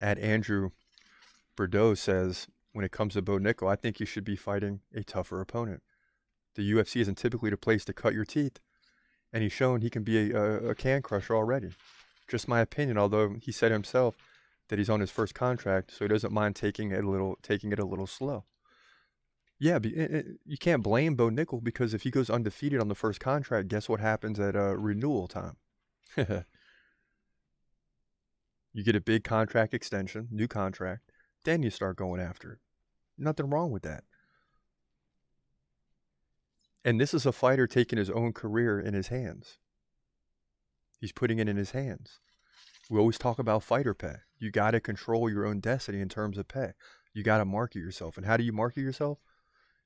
At Andrew Bordeaux says, when it comes to Bo Nickal, I think you should be fighting a tougher opponent. The UFC isn't typically the place to cut your teeth, and he's shown he can be a can crusher already. Just my opinion, although he said himself that he's on his first contract, so he doesn't mind taking it a little slow. Yeah, you can't blame Bo Nickal because if he goes undefeated on the first contract, guess what happens at renewal time? You get a big contract extension, new contract, then you start going after it. Nothing wrong with that. And this is a fighter taking his own career in his hands. He's putting it in his hands. We always talk about fighter pay. You got to control your own destiny in terms of pay. You got to market yourself. And how do you market yourself?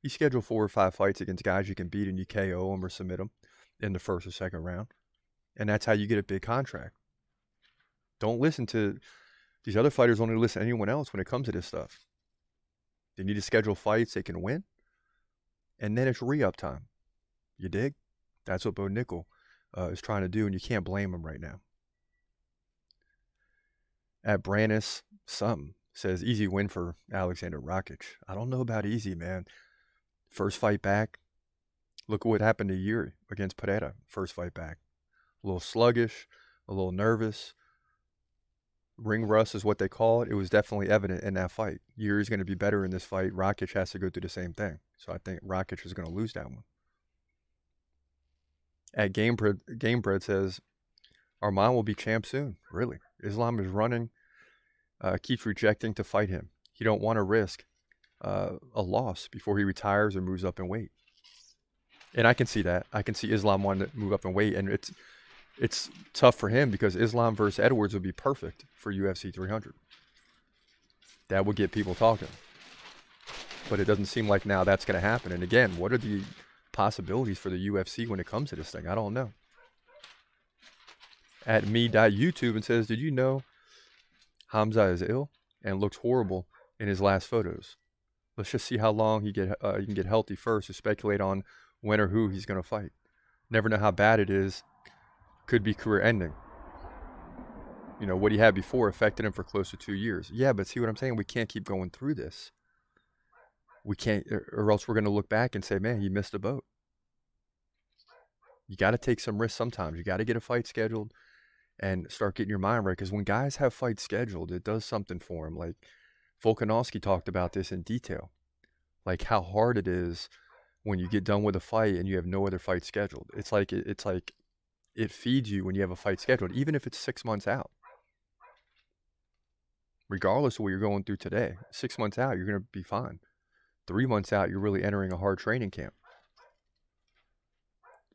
You schedule 4 or 5 fights against guys you can beat and you KO them or submit them in the first or second round. And that's how you get a big contract. Don't listen to these other fighters, only listen to anyone else when it comes to this stuff. They need to schedule fights they can win. And then it's re-up time. You dig? That's what Bo Nickal is trying to do, and you can't blame him right now. At Brannis, something says easy win for Alexander Rakic. I don't know about easy, man. First fight back. Look at what happened to Yuri against Pereira. First fight back. A little sluggish, a little nervous. Ring rust is what they call it. It was definitely evident in that fight. Yuri's going to be better in this fight. Rakic has to go through the same thing. So I think Rakic is going to lose that one. At Gamebred says, Arman will be champ soon. Really? Islam is running, keeps rejecting to fight him. He don't want to risk a loss before he retires or moves up in weight. And I can see that. I can see Islam wanting to move up in weight, and it's tough for him because Islam versus Edwards would be perfect for UFC 300. That would get people talking. But it doesn't seem like now that's going to happen. And again, what are the possibilities for the UFC when it comes to this thing? I don't know. At me.youtube and says, did you know Khamzat is ill and looks horrible in his last photos? Let's just see how long he can get healthy first to speculate on when or who he's going to fight. Never know how bad it is. Could be career ending. You know, what he had before affected him for close to 2 years. Yeah, but see what I'm saying? We can't keep going through this. We can't, or else we're going to look back and say, man, he missed the boat. You got to take some risks sometimes. You got to get a fight scheduled and start getting your mind right. Because when guys have fights scheduled, it does something for them. Like Volkanovski talked about this in detail. Like how hard it is when you get done with a fight and you have no other fight scheduled. It's like it feeds you when you have a fight scheduled, even if it's 6 months out. Regardless of what you're going through today, 6 months out, you're going to be fine. 3 months out, you're really entering a hard training camp.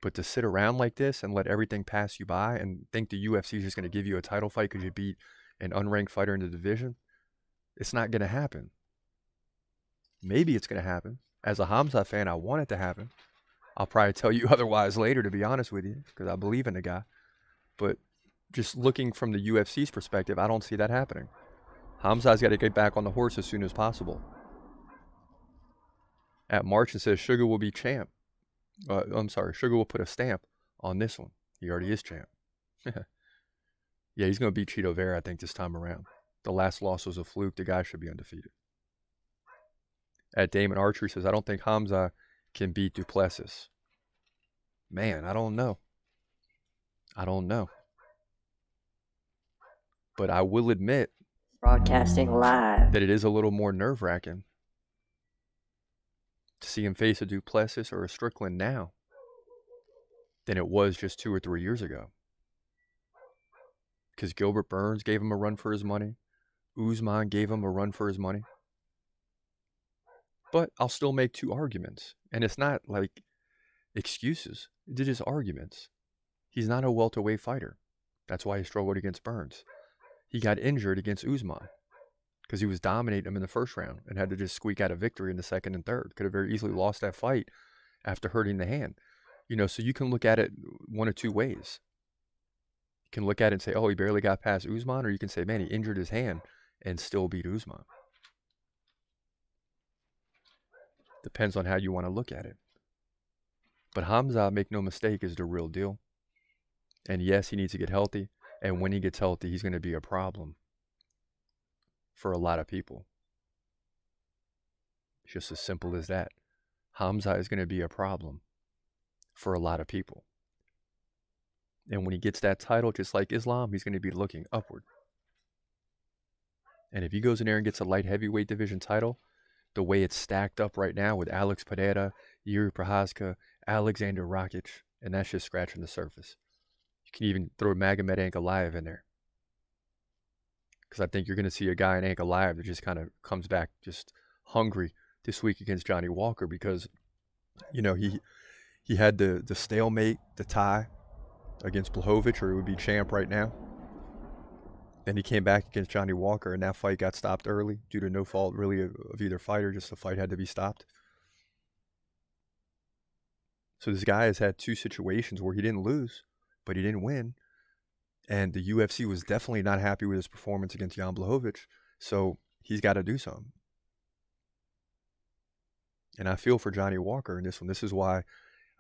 But to sit around like this and let everything pass you by and think the UFC is just going to give you a title fight because you beat an unranked fighter in the division, it's not going to happen. Maybe it's going to happen. As a Khamzat fan, I want it to happen. I'll probably tell you otherwise later, to be honest with you, because I believe in the guy. But just looking from the UFC's perspective, I don't see that happening. Khamzat's got to get back on the horse as soon as possible. At March, it says Sugar will be champ. Sugar will put a stamp on this one. He already is champ. Yeah, he's going to beat Cheeto Vera, I think, this time around. The last loss was a fluke. The guy should be undefeated. At Damon Archery says, I don't think Khamzat can beat Du Plessis. Man, I don't know. But I will admit Broadcasting live that it is a little more nerve-wracking to see him face a Du Plessis or a Strickland now than it was just 2 or 3 years ago. Because Gilbert Burns gave him a run for his money. Usman gave him a run for his money. But I'll still make 2 arguments. And it's not like excuses. They're just arguments. He's not a welterweight fighter. That's why he struggled against Burns. He got injured against Usman because he was dominating him in the first round and had to just squeak out a victory in the second and third. Could have very easily lost that fight after hurting the hand. You know, so you can look at it one of 2 ways. You can look at it and say, oh, he barely got past Usman, or you can say, man, he injured his hand and still beat Usman. Depends on how you want to look at it. But Khamzat, make no mistake, is the real deal. And yes, he needs to get healthy. And when he gets healthy, he's going to be a problem. for a lot of people. It's just as simple as that. Khamzat is going to be a problem for a lot of people. And when he gets that title, just like Islam, he's going to be looking upward. And if he goes in there and gets a light heavyweight division title, the way it's stacked up right now with Alex Pereira, Yuri Prochazka, Alexander Rakic, and that's just scratching the surface. You can even throw Magomed Ankalaev in there. Because I think you're going to see a guy in Ankalaev that just kind of comes back just hungry this week against Johnny Walker, because, you know, he had the stalemate, the tie against Blachowicz, or he would be champ right now. Then he came back against Johnny Walker, and that fight got stopped early due to no fault really of either fighter. Just the fight had to be stopped. So this guy has had two situations where he didn't lose, but he didn't win. And the UFC was definitely not happy with his performance against Jan Blachowicz. So he's got to do something. And I feel for Johnny Walker in this one. This is why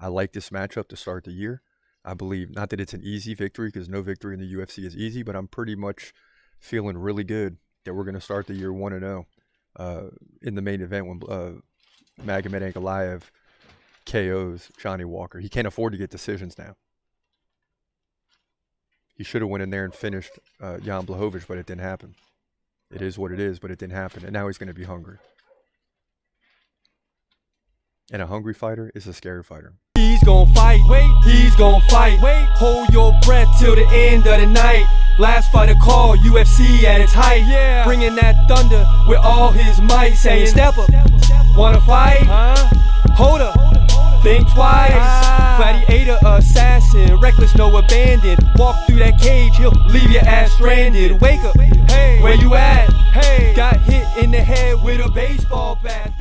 I like this matchup to start the year. I believe, not that it's an easy victory, because no victory in the UFC is easy, but I'm pretty much feeling really good that we're going to start the year 1-0 in the main event when Magomed Ankalaev KOs Johnny Walker. He can't afford to get decisions now. He should have went in there and finished Jan Blachowicz, but it didn't happen. It is what it is, but it didn't happen. And now he's going to be hungry. And a hungry fighter is a scary fighter. He's gon' fight, wait, he's gon' fight, wait, hold your breath till the end of the night. Last fighter call, UFC at its height, yeah. Bringing that thunder with all his might, saying step up, wanna fight, hold up, think twice, gladiator, assassin, reckless, no abandon, walk through that cage, he'll leave your ass stranded. Wake up, hey, where you at, hey, got hit in the head with a baseball bat.